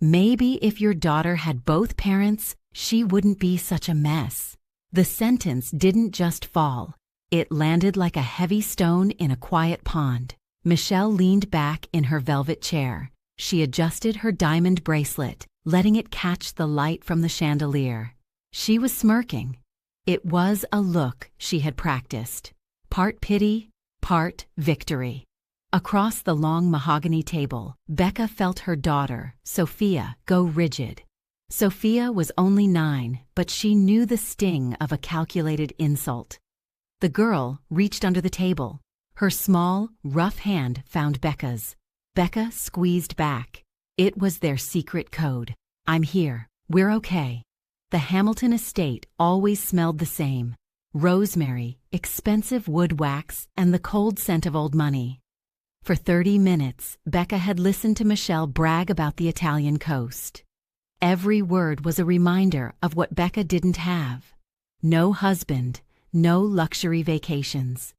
Maybe if your daughter had both parents, she wouldn't be such a mess. The sentence didn't just fall. It landed like a heavy stone in a quiet pond. Michelle leaned back in her velvet chair. She adjusted her diamond bracelet, letting it catch the light from the chandelier. She was smirking. It was a look she had practiced. Part pity, part victory. Across the long mahogany table, Becca felt her daughter, Sophia, go rigid. Sophia was only 9, but she knew the sting of a calculated insult. The girl reached under the table. Her small, rough hand found Becca's. Becca squeezed back. It was their secret code. "I'm here. We're okay." The Hamilton estate always smelled the same: rosemary, expensive wood wax, and the cold scent of old money. For 30 minutes, Becca had listened to Michelle brag about the Italian coast. Every word was a reminder of what Becca didn't have. No husband, no luxury vacations.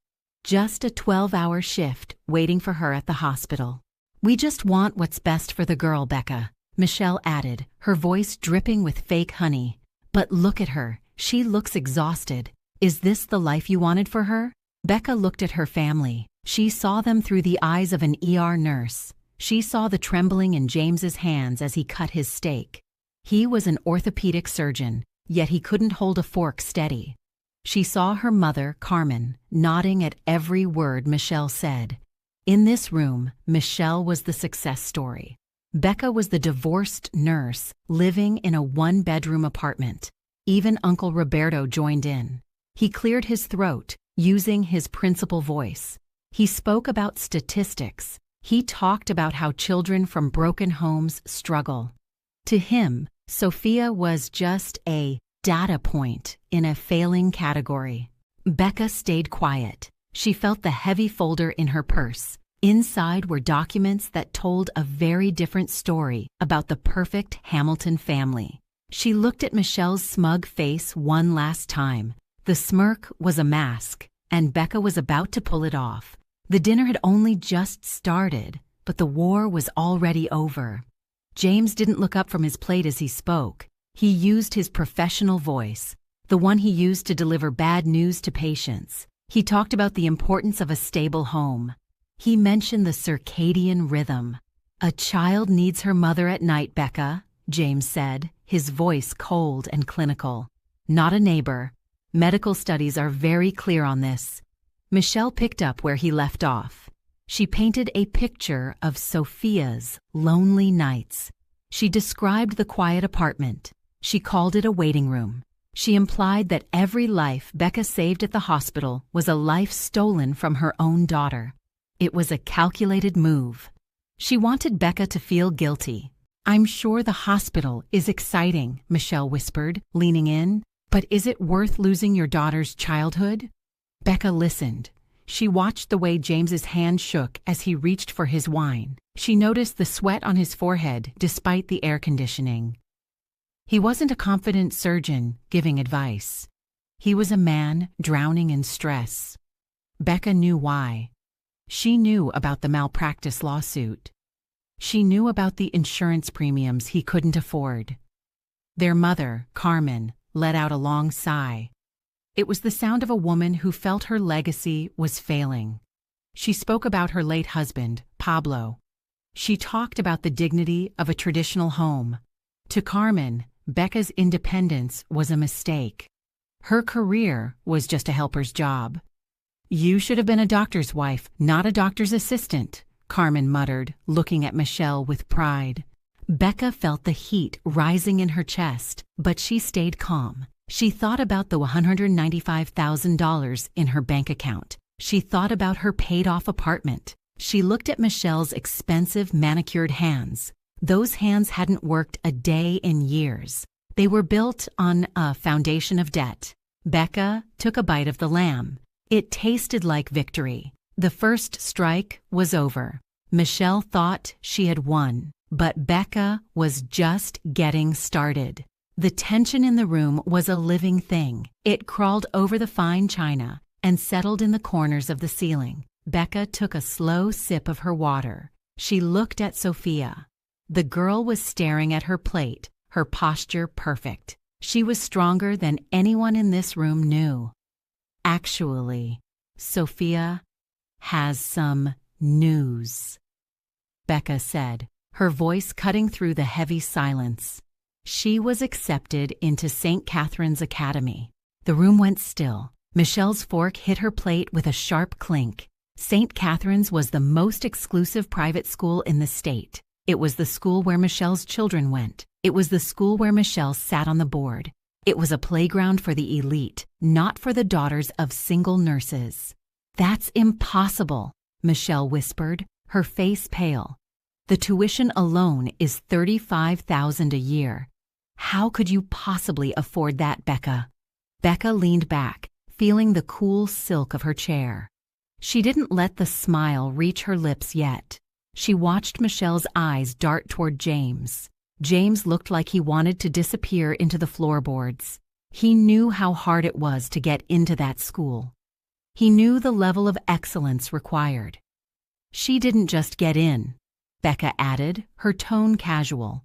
Just a 12-hour shift waiting for her at the hospital. "We just want what's best for the girl, Becca," Michelle added, her voice dripping with fake honey. "But look at her, she looks exhausted. Is this the life you wanted for her?" Becca looked at her family. She saw them through the eyes of an ER nurse. She saw the trembling in James's hands as he cut his steak. He was an orthopedic surgeon, yet he couldn't hold a fork steady. She saw her mother, Carmen, nodding at every word Michelle said. In this room, Michelle was the success story. Becca was the divorced nurse living in a one-bedroom apartment. Even Uncle Roberto joined in. He cleared his throat, using his principal voice. He spoke about statistics. He talked about how children from broken homes struggle. To him, Sophia was just a data point in a failing category. Becca stayed quiet. She felt the heavy folder in her purse. Inside were documents that told a very different story about the perfect Hamilton family. She looked at Michelle's smug face one last time. The smirk was a mask, and Becca was about to pull it off. The dinner had only just started, but the war was already over. James didn't look up from his plate as he spoke. He used his professional voice, the one he used to deliver bad news to patients. He talked about the importance of a stable home. He mentioned the circadian rhythm. "A child needs her mother at night, Becca," James said, his voice cold and clinical. "Not a neighbor. Medical studies are very clear on this." Michelle picked up where he left off. She painted a picture of Sophia's lonely nights. She described the quiet apartment. She called it a waiting room. She implied that every life Becca saved at the hospital was a life stolen from her own daughter. It was a calculated move. She wanted Becca to feel guilty. "I'm sure the hospital is exciting," Michelle whispered, leaning in. "But is it worth losing your daughter's childhood?" Becca listened. She watched the way James's hand shook as he reached for his wine. She noticed the sweat on his forehead despite the air conditioning. He wasn't a confident surgeon giving advice. He was a man drowning in stress. Becca knew why. She knew about the malpractice lawsuit. She knew about the insurance premiums he couldn't afford. Their mother, Carmen, let out a long sigh. It was the sound of a woman who felt her legacy was failing. She spoke about her late husband, Pablo. She talked about the dignity of a traditional home. To Carmen, Becca's independence was a mistake. Her career was just a helper's job. "You should have been a doctor's wife, not a doctor's assistant," Carmen muttered, looking at Michelle with pride. Becca felt the heat rising in her chest, but she stayed calm. She thought about the $195,000 in her bank account. She thought about her paid-off apartment. She looked at Michelle's expensive manicured hands. Those hands hadn't worked a day in years. They were built on a foundation of debt. Becca took a bite of the lamb. It tasted like victory. The first strike was over. Michelle thought she had won, but Becca was just getting started. The tension in the room was a living thing. It crawled over the fine china and settled in the corners of the ceiling. Becca took a slow sip of her water. She looked at Sophia. The girl was staring at her plate, her posture perfect. She was stronger than anyone in this room knew. Actually, Sophia has some news, Becca said, her voice cutting through the heavy silence. She was accepted into St. Catherine's Academy. The room went still. Michelle's fork hit her plate with a sharp clink. St. Catherine's was the most exclusive private school in the state. It was the school where Michelle's children went. It was the school where Michelle sat on the board. It was a playground for the elite, not for the daughters of single nurses. "That's impossible," Michelle whispered, her face pale. "The tuition alone is $35,000 a year. How could you possibly afford that, Becca?" Becca leaned back, feeling the cool silk of her chair. She didn't let the smile reach her lips yet. She watched Michelle's eyes dart toward James. James looked like he wanted to disappear into the floorboards. He knew how hard it was to get into that school. He knew the level of excellence required. "She didn't just get in," Becca added, her tone casual.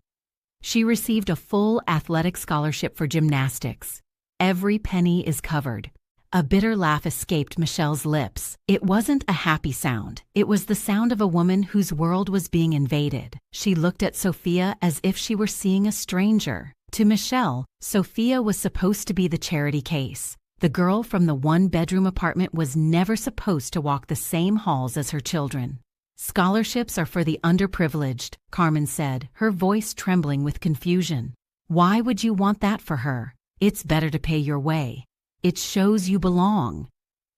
"She received a full athletic scholarship for gymnastics. Every penny is covered." A bitter laugh escaped Michelle's lips. It wasn't a happy sound. It was the sound of a woman whose world was being invaded. She looked at Sophia as if she were seeing a stranger. To Michelle, Sophia was supposed to be the charity case. The girl from the one-bedroom apartment was never supposed to walk the same halls as her children. "Scholarships are for the underprivileged," Carmen said, her voice trembling with confusion. "Why would you want that for her? It's better to pay your way. It shows you belong."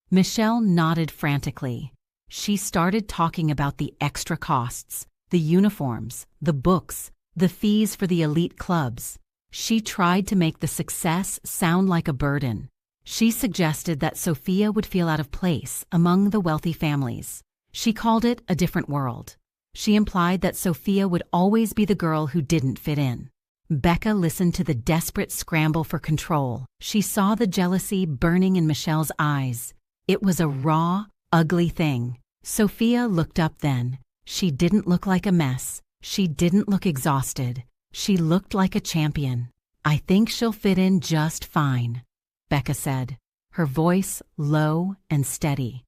Michelle nodded frantically. She started talking about the extra costs, the uniforms, the books, the fees for the elite clubs. She tried to make the success sound like a burden. She suggested that Sophia would feel out of place among the wealthy families. She called it a different world. She implied that Sophia would always be the girl who didn't fit in. Becca listened to the desperate scramble for control. She saw the jealousy burning in Michelle's eyes. It was a raw, ugly thing. Sophia looked up then. She didn't look like a mess. She didn't look exhausted. She looked like a champion. "I think she'll fit in just fine," Becca said, her voice low and steady.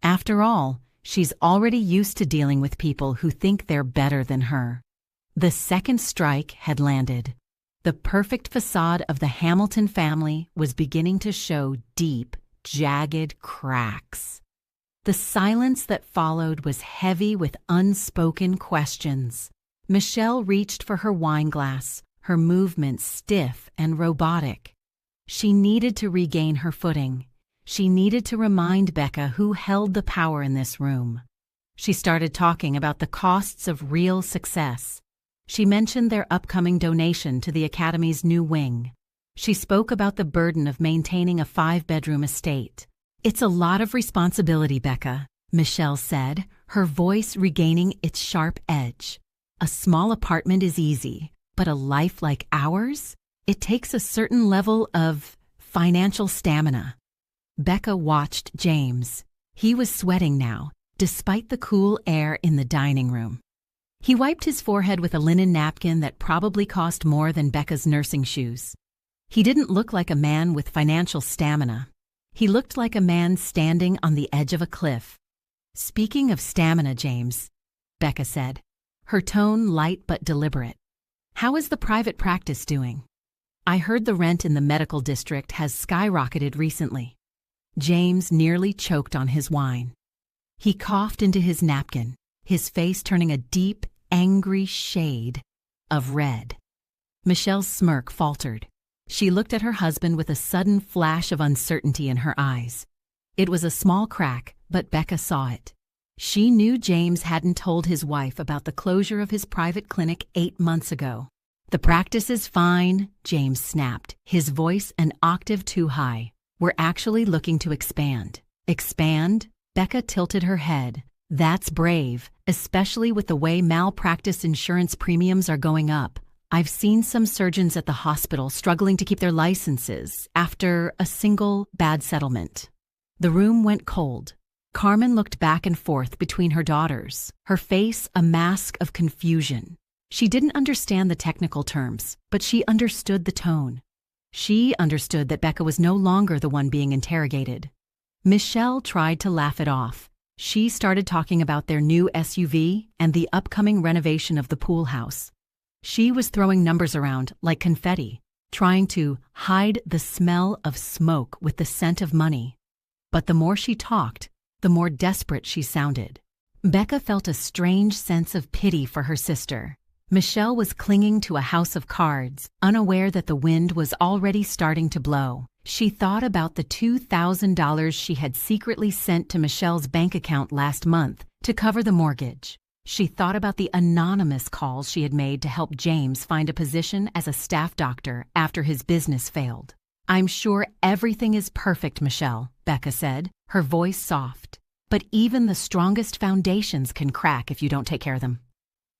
"After all, she's already used to dealing with people who think they're better than her." The second strike had landed. The perfect facade of the Hamilton family was beginning to show deep, jagged cracks. The silence that followed was heavy with unspoken questions. Michelle reached for her wine glass, her movements stiff and robotic. She needed to regain her footing. She needed to remind Becca who held the power in this room. She started talking about the costs of real success. She mentioned their upcoming donation to the Academy's new wing. She spoke about the burden of maintaining a 5-bedroom estate. "It's a lot of responsibility, Becca," Michelle said, her voice regaining its sharp edge. "A small apartment is easy, but a life like ours? It takes a certain level of financial stamina." Becca watched James. He was sweating now, despite the cool air in the dining room. He wiped his forehead with a linen napkin that probably cost more than Becca's nursing shoes. He didn't look like a man with financial stamina. He looked like a man standing on the edge of a cliff. "Speaking of stamina, James," Becca said, her tone light but deliberate, "how is the private practice doing? I heard the rent in the medical district has skyrocketed recently." James nearly choked on his wine. He coughed into his napkin, his face turning a deep, angry shade of red. Michelle's smirk faltered. She looked at her husband with a sudden flash of uncertainty in her eyes. It was a small crack, but Becca saw it. She knew James hadn't told his wife about the closure of his private clinic 8 months ago. "The practice is fine," James snapped, his voice an octave too high. "We're actually looking to expand." "Expand?" Becca tilted her head. "That's brave, especially with the way malpractice insurance premiums are going up. I've seen some surgeons at the hospital struggling to keep their licenses after a single bad settlement." The room went cold. Carmen looked back and forth between her daughters, her face a mask of confusion. She didn't understand the technical terms, but she understood the tone. She understood that Becca was no longer the one being interrogated. Michelle tried to laugh it off. She started talking about their new SUV and the upcoming renovation of the pool house. She was throwing numbers around like confetti, trying to hide the smell of smoke with the scent of money. But the more she talked, the more desperate she sounded. Becca felt a strange sense of pity for her sister. Michelle was clinging to a house of cards, unaware that the wind was already starting to blow. She thought about the $2,000 she had secretly sent to Michelle's bank account last month to cover the mortgage. She thought about the anonymous calls she had made to help James find a position as a staff doctor after his business failed. "I'm sure everything is perfect, Michelle," Becca said, her voice soft. "But even the strongest foundations can crack if you don't take care of them."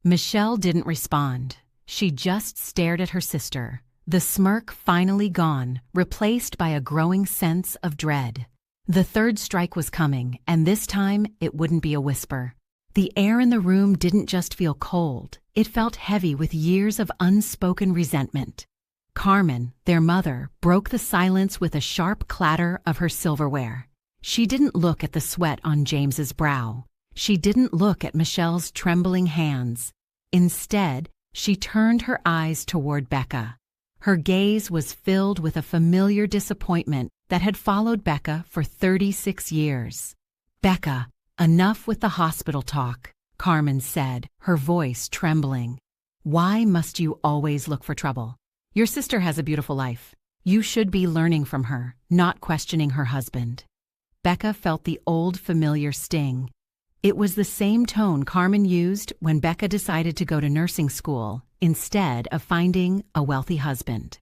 Michelle didn't respond. She just stared at her sister, the smirk finally gone, replaced by a growing sense of dread. The third strike was coming, and this time it wouldn't be a whisper. The air in the room didn't just feel cold, it felt heavy with years of unspoken resentment. Carmen, their mother, broke the silence with a sharp clatter of her silverware. She didn't look at the sweat on James's brow. She didn't look at Michelle's trembling hands. Instead, she turned her eyes toward Becca. Her gaze was filled with a familiar disappointment that had followed Becca for 36 years. "Becca, enough with the hospital talk," Carmen said, her voice trembling. "Why must you always look for trouble? Your sister has a beautiful life. You should be learning from her, not questioning her husband." Becca felt the old familiar sting. It was the same tone Carmen used when Becca decided to go to nursing school instead of finding a wealthy husband.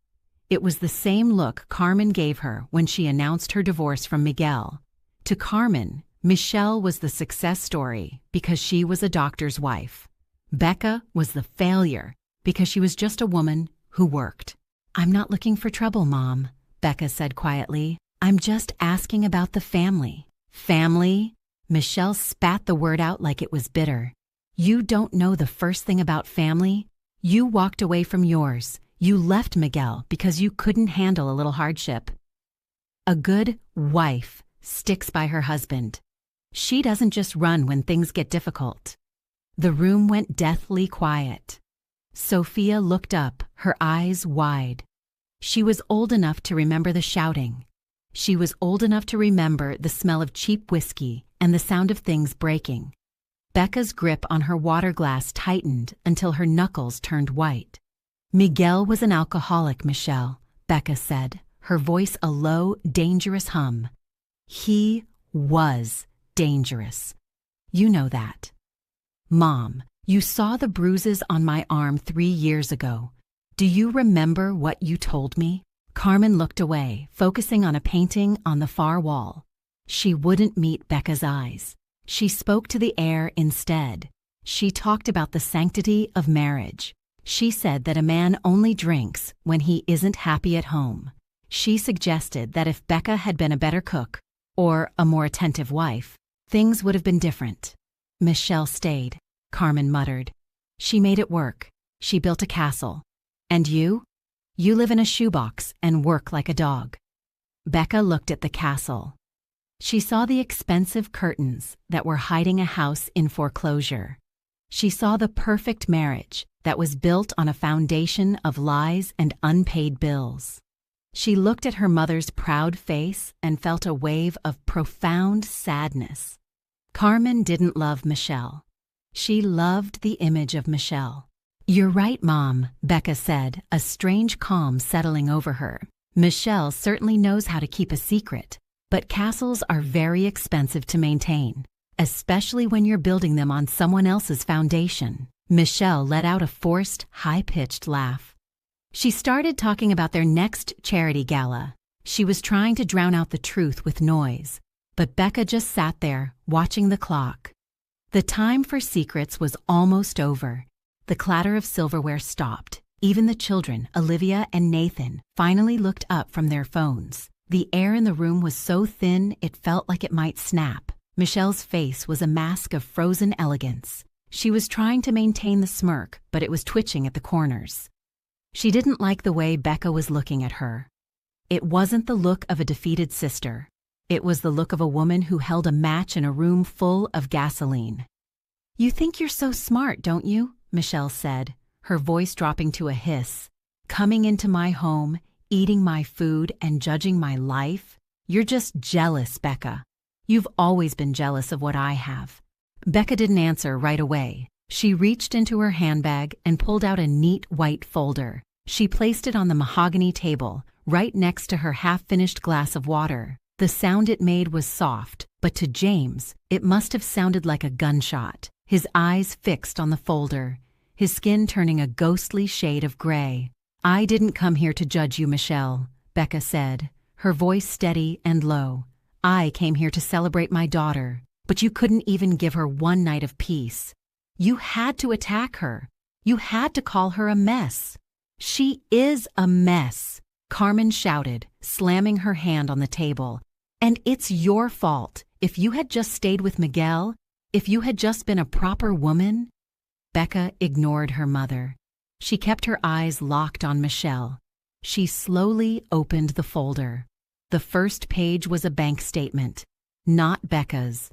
It was the same look Carmen gave her when she announced her divorce from Miguel. To Carmen, Michelle was the success story because she was a doctor's wife. Becca was the failure because she was just a woman who worked. "I'm not looking for trouble, Mom," Becca said quietly. "I'm just asking about the family." "Family?" Michelle spat the word out like it was bitter. "You don't know the first thing about family. You walked away from yours. You left Miguel because you couldn't handle a little hardship. A good wife sticks by her husband. She doesn't just run when things get difficult." The room went deathly quiet. Sophia looked up, her eyes wide. She was old enough to remember the shouting. She was old enough to remember the smell of cheap whiskey and the sound of things breaking. Becca's grip on her water glass tightened until her knuckles turned white. "Miguel was an alcoholic, Michelle," Becca said, her voice a low, dangerous hum. "He was dangerous. You know that. Mom, you saw the bruises on my arm 3 years ago. Do you remember what you told me?" Carmen looked away, focusing on a painting on the far wall. She wouldn't meet Becca's eyes. She spoke to the air instead. She talked about the sanctity of marriage. She said that a man only drinks when he isn't happy at home. She suggested that if Becca had been a better cook, or a more attentive wife, things would have been different. "Michelle stayed," Carmen muttered. "She made it work. She built a castle. And you? You live in a shoebox and work like a dog." Becca looked at the castle. She saw the expensive curtains that were hiding a house in foreclosure. She saw the perfect marriage that was built on a foundation of lies and unpaid bills. She looked at her mother's proud face and felt a wave of profound sadness. Carmen didn't love Michelle. She loved the image of Michelle. "You're right, Mom," Becca said, a strange calm settling over her. "Michelle certainly knows how to keep a secret, but castles are very expensive to maintain, especially when you're building them on someone else's foundation." Michelle let out a forced, high-pitched laugh. She started talking about their next charity gala. She was trying to drown out the truth with noise, but Becca just sat there, watching the clock. The time for secrets was almost over. The clatter of silverware stopped. Even the children, Olivia and Nathan, finally looked up from their phones. The air in the room was so thin it felt like it might snap. Michelle's face was a mask of frozen elegance. She was trying to maintain the smirk, but it was twitching at the corners. She didn't like the way Becca was looking at her. It wasn't the look of a defeated sister. It was the look of a woman who held a match in a room full of gasoline. "You think you're so smart, don't you?" Michelle said, her voice dropping to a hiss. "Coming into my home, eating my food, and judging my life? You're just jealous, Becca. You've always been jealous of what I have." Becca didn't answer right away. She reached into her handbag and pulled out a neat white folder. She placed it on the mahogany table, right next to her half-finished glass of water. The sound it made was soft, but to James, it must have sounded like a gunshot. His eyes fixed on the folder, his skin turning a ghostly shade of gray. "I didn't come here to judge you, Michelle," Becca said, her voice steady and low. "I came here to celebrate my daughter, but you couldn't even give her one night of peace. You had to attack her. You had to call her a mess." "She is a mess," Carmen shouted, slamming her hand on the table. "And it's your fault. If you had just stayed with Miguel, if you had just been a proper woman." Becca ignored her mother. She kept her eyes locked on Michelle. She slowly opened the folder. The first page was a bank statement, not Becca's.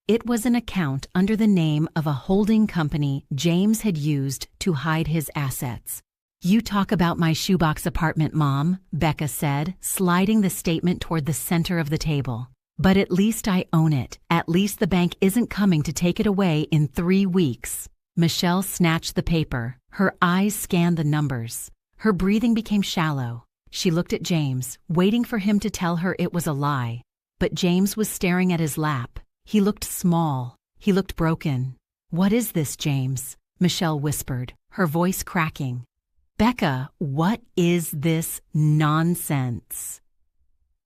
It was an account under the name of a holding company James had used to hide his assets. "You talk about my shoebox apartment, Mom," Becca said, sliding the statement toward the center of the table. "But at least I own it. At least the bank isn't coming to take it away in 3 weeks. Michelle snatched the paper. Her eyes scanned the numbers. Her breathing became shallow. She looked at James, waiting for him to tell her it was a lie. But James was staring at his lap. He looked small. He looked broken. "What is this, James?" Michelle whispered, her voice cracking. "Becca, what is this nonsense?"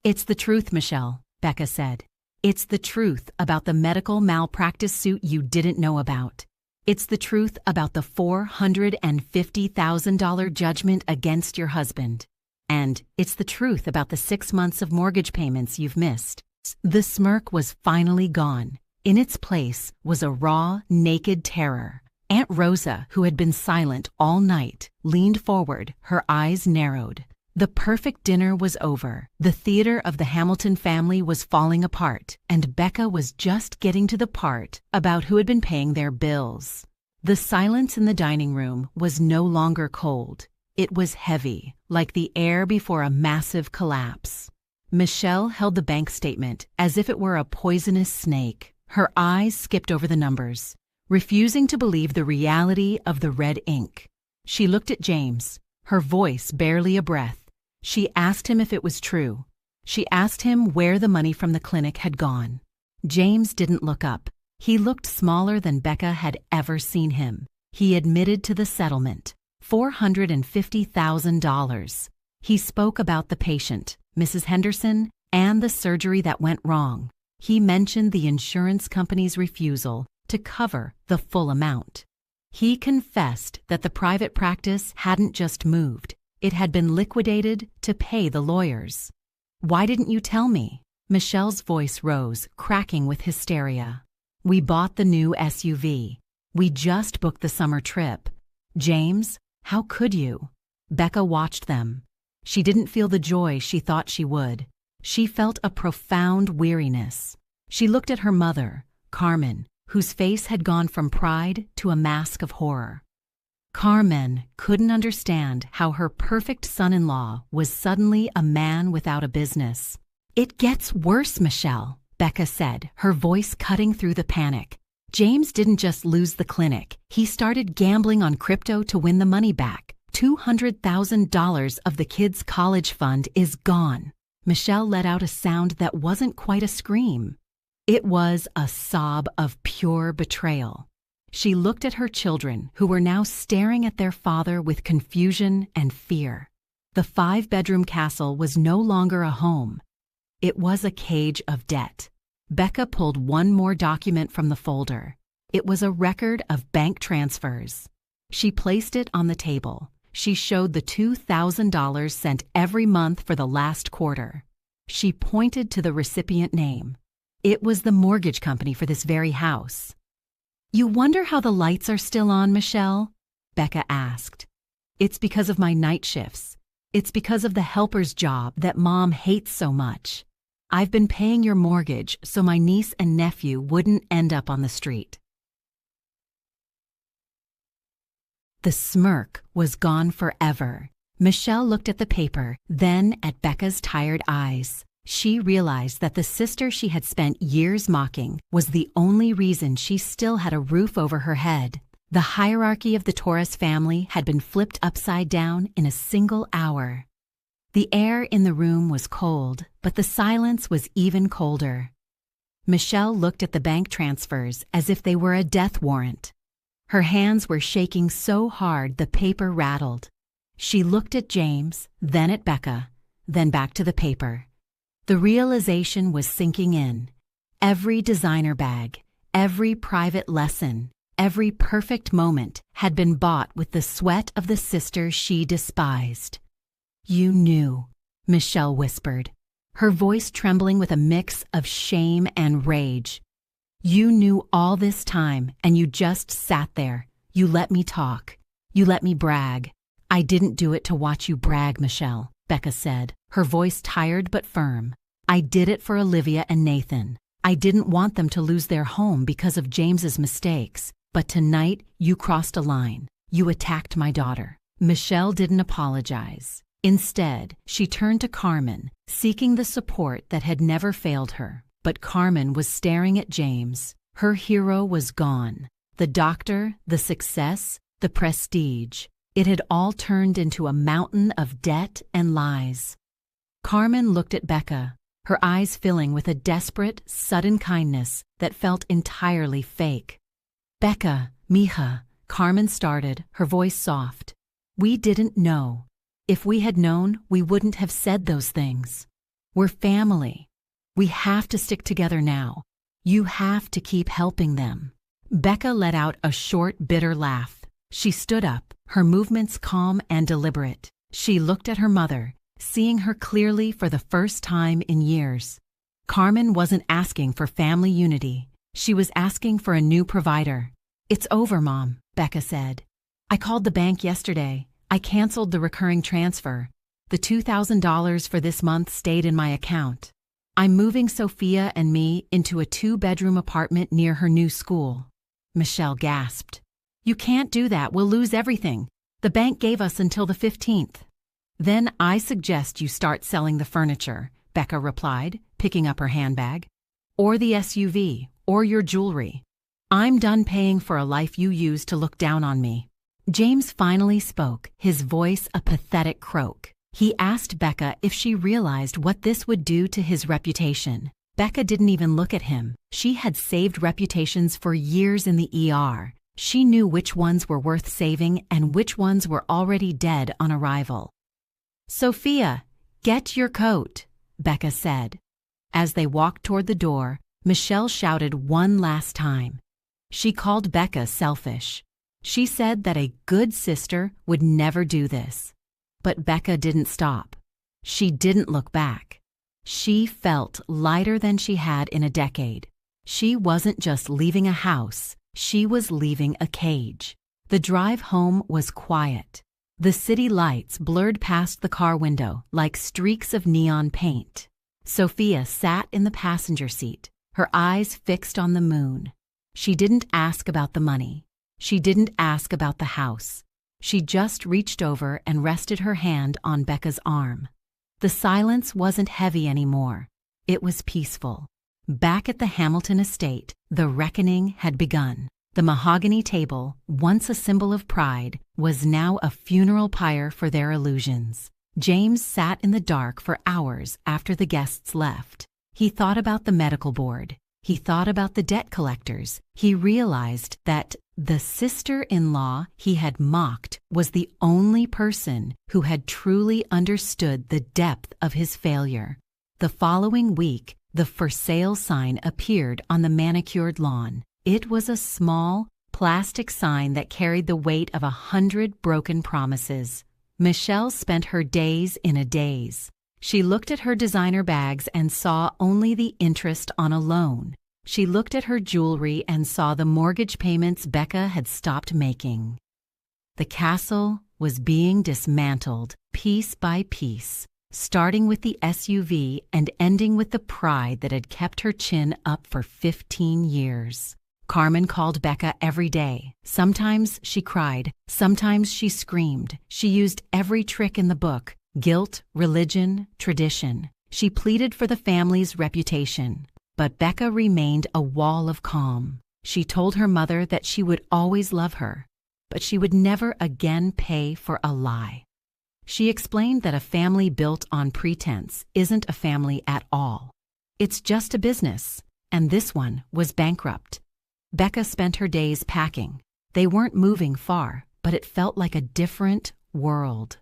"It's the truth, Michelle," Becca said. "It's the truth about the medical malpractice suit you didn't know about. It's the truth about the $450,000 judgment against your husband. And it's the truth about the 6 months of mortgage payments you've missed." The smirk was finally gone. In its place was a raw, naked terror. Aunt Rosa, who had been silent all night, leaned forward, her eyes narrowed. The perfect dinner was over. The theater of the Hamilton family was falling apart, and Becca was just getting to the part about who had been paying their bills. The silence in the dining room was no longer cold. It was heavy, like the air before a massive collapse. Michelle held the bank statement as if it were a poisonous snake. Her eyes skipped over the numbers, refusing to believe the reality of the red ink. She looked at James, her voice barely a breath. She asked him if it was true. She asked him where the money from the clinic had gone. James didn't look up. He looked smaller than Becca had ever seen him. He admitted to the settlement, $450,000. He spoke about the patient, Mrs. Henderson, and the surgery that went wrong. He mentioned the insurance company's refusal to cover the full amount. He confessed that the private practice hadn't just moved. It had been liquidated to pay the lawyers. "Why didn't you tell me?" Michelle's voice rose, cracking with hysteria. "We bought the new SUV. We just booked the summer trip. James, how could you?" Becca watched them. She didn't feel the joy she thought she would. She felt a profound weariness. She looked at her mother, Carmen, whose face had gone from pride to a mask of horror. Carmen couldn't understand how her perfect son-in-law was suddenly a man without a business. "It gets worse, Michelle," Becca said, her voice cutting through the panic. "James didn't just lose the clinic. He started gambling on crypto to win the money back. $200,000 of the kids' college fund is gone." Michelle let out a sound that wasn't quite a scream. It was a sob of pure betrayal. She looked at her children, who were now staring at their father with confusion and fear. The 5-bedroom castle was no longer a home. It was a cage of debt. Becca pulled one more document from the folder. It was a record of bank transfers. She placed it on the table. She showed the $2,000 sent every month for the last quarter. She pointed to the recipient name. It was the mortgage company for this very house. You wonder how the lights are still on, Michelle? Becca asked. It's because of my night shifts. It's because of the helper's job that Mom hates so much. I've been paying your mortgage so my niece and nephew wouldn't end up on the street. The smirk was gone forever. Michelle looked at the paper, then at Becca's tired eyes. She realized that the sister she had spent years mocking was the only reason she still had a roof over her head. The hierarchy of the Torres family had been flipped upside down in a single hour. The air in the room was cold, but the silence was even colder. Michelle looked at the bank transfers as if they were a death warrant. Her hands were shaking so hard the paper rattled. She looked at James, then at Becca, then back to the paper. The realization was sinking in. Every designer bag, every private lesson, every perfect moment had been bought with the sweat of the sister she despised. You knew, Michelle whispered, her voice trembling with a mix of shame and rage. You knew all this time, and you just sat there. You let me talk. You let me brag. I didn't do it to watch you brag, Michelle, Becca said, her voice tired but firm. I did it for Olivia and Nathan. I didn't want them to lose their home because of James's mistakes, but tonight you crossed a line. You attacked my daughter. Michelle didn't apologize. Instead, she turned to Carmen, seeking the support that had never failed her. But Carmen was staring at James. Her hero was gone. The doctor, the success, the prestige. It had all turned into a mountain of debt and lies. Carmen looked at Becca, her eyes filling with a desperate, sudden kindness that felt entirely fake. Becca, mija, Carmen started, her voice soft. We didn't know. If we had known, we wouldn't have said those things. We're family. We have to stick together now. You have to keep helping them. Becca let out a short, bitter laugh. She stood up, her movements calm and deliberate. She looked at her mother, seeing her clearly for the first time in years. Carmen wasn't asking for family unity. She was asking for a new provider. It's over, Mom, Becca said. I called the bank yesterday. I canceled the recurring transfer. The $2,000 for this month stayed in my account. I'm moving Sophia and me into a 2-bedroom apartment near her new school. Michelle gasped. You can't do that. We'll lose everything. The bank gave us until the 15th. Then I suggest you start selling the furniture, Becca replied, picking up her handbag. Or the SUV, or your jewelry. I'm done paying for a life you used to look down on me. James finally spoke, his voice a pathetic croak. He asked Becca if she realized what this would do to his reputation. Becca didn't even look at him. She had saved reputations for years in the ER. She knew which ones were worth saving and which ones were already dead on arrival. Sophia, get your coat, Becca said. As they walked toward the door, Michelle shouted one last time. She called Becca selfish. She said that a good sister would never do this. But Becca didn't stop. She didn't look back. She felt lighter than she had in a decade. She wasn't just leaving a house. She was leaving a cage. The drive home was quiet. The city lights blurred past the car window like streaks of neon paint. Sophia sat in the passenger seat, her eyes fixed on the moon. She didn't ask about the money. She didn't ask about the house. She just reached over and rested her hand on Becca's arm. The silence wasn't heavy anymore. It was peaceful. Back at the Hamilton estate, the reckoning had begun. The mahogany table, once a symbol of pride, was now a funeral pyre for their illusions. James sat in the dark for hours after the guests left. He thought about the medical board. He thought about the debt collectors. He realized that the sister-in-law he had mocked was the only person who had truly understood the depth of his failure. The following week, the for sale sign appeared on the manicured lawn. It was a small, plastic sign that carried the weight of 100 broken promises. Michelle spent her days in a daze. She looked at her designer bags and saw only the interest on a loan. She looked at her jewelry and saw the mortgage payments Becca had stopped making. The castle was being dismantled piece by piece, starting with the SUV and ending with the pride that had kept her chin up for 15 years. Carmen called Becca every day. Sometimes she cried, sometimes she screamed. She used every trick in the book: guilt, religion, tradition. She pleaded for the family's reputation. But Becca remained a wall of calm. She told her mother that she would always love her, but she would never again pay for a lie. She explained that a family built on pretense isn't a family at all. It's just a business, and this one was bankrupt. Becca spent her days packing. They weren't moving far, but it felt like a different world.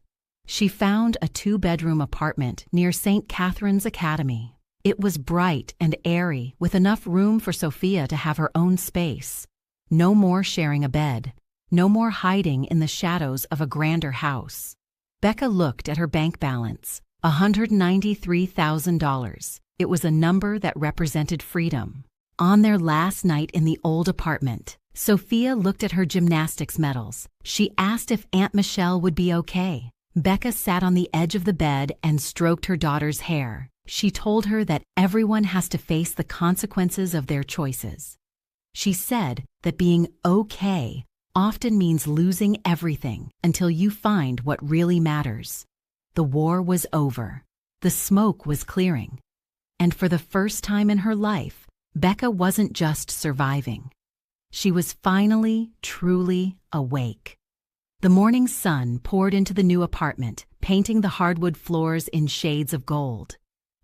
She found a 2-bedroom apartment near St. Catherine's Academy. It was bright and airy, with enough room for Sophia to have her own space. No more sharing a bed. No more hiding in the shadows of a grander house. Becca looked at her bank balance, $193,000. It was a number that represented freedom. On their last night in the old apartment, Sophia looked at her gymnastics medals. She asked if Aunt Michelle would be okay. Becca sat on the edge of the bed and stroked her daughter's hair. She told her that everyone has to face the consequences of their choices. She said that being okay often means losing everything until you find what really matters. The war was over. The smoke was clearing. And for the first time in her life, Becca wasn't just surviving. She was finally, truly awake. The morning sun poured into the new apartment, painting the hardwood floors in shades of gold.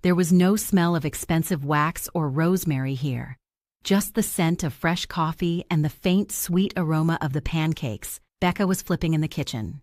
There was no smell of expensive wax or rosemary here, just the scent of fresh coffee and the faint, sweet aroma of the pancakes Becca was flipping in the kitchen.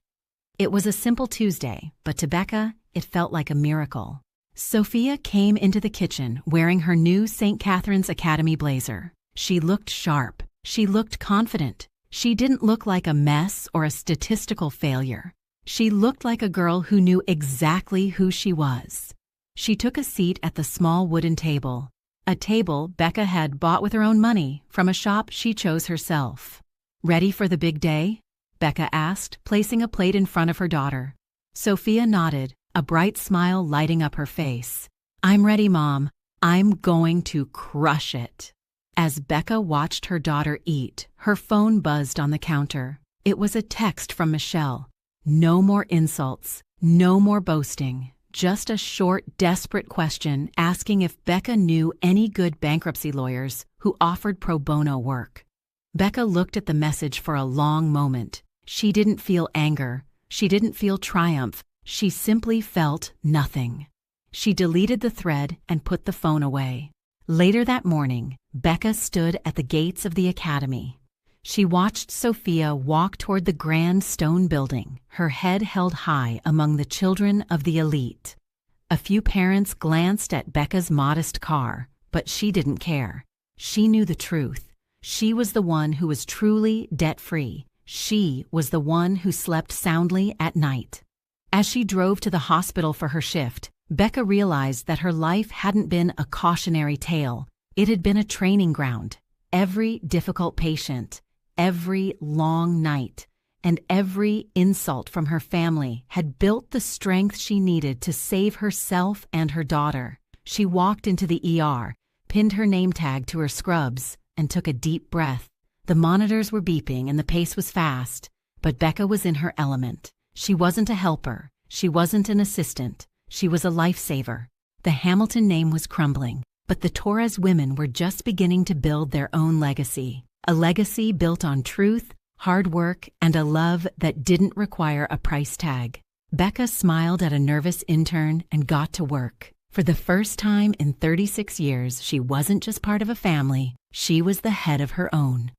It was a simple Tuesday, but to Becca, it felt like a miracle. Sophia came into the kitchen wearing her new St. Catherine's Academy blazer. She looked sharp. She looked confident. She didn't look like a mess or a statistical failure. She looked like a girl who knew exactly who she was. She took a seat at the small wooden table, a table Becca had bought with her own money from a shop she chose herself. "Ready for the big day?" Becca asked, placing a plate in front of her daughter. Sophia nodded, a bright smile lighting up her face. "I'm ready, Mom. I'm going to crush it." As Becca watched her daughter eat, her phone buzzed on the counter. It was a text from Michelle. No more insults, no more boasting, just a short, desperate question asking if Becca knew any good bankruptcy lawyers who offered pro bono work. Becca looked at the message for a long moment. She didn't feel anger. She didn't feel triumph. She simply felt nothing. She deleted the thread and put the phone away. Later that morning, Becca stood at the gates of the academy. She watched Sophia walk toward the grand stone building, her head held high among the children of the elite. A few parents glanced at Becca's modest car, but she didn't care. She knew the truth. She was the one who was truly debt-free. She was the one who slept soundly at night. As she drove to the hospital for her shift, Becca realized that her life hadn't been a cautionary tale. It had been a training ground. Every difficult patient, every long night, and every insult from her family had built the strength she needed to save herself and her daughter. She walked into the ER, pinned her name tag to her scrubs, and took a deep breath. The monitors were beeping and the pace was fast, but Becca was in her element. She wasn't a helper. She wasn't an assistant. She was a lifesaver. The Hamilton name was crumbling, but the Torres women were just beginning to build their own legacy. A legacy built on truth, hard work, and a love that didn't require a price tag. Becca smiled at a nervous intern and got to work. For the first time in 36 years, she wasn't just part of a family. She was the head of her own.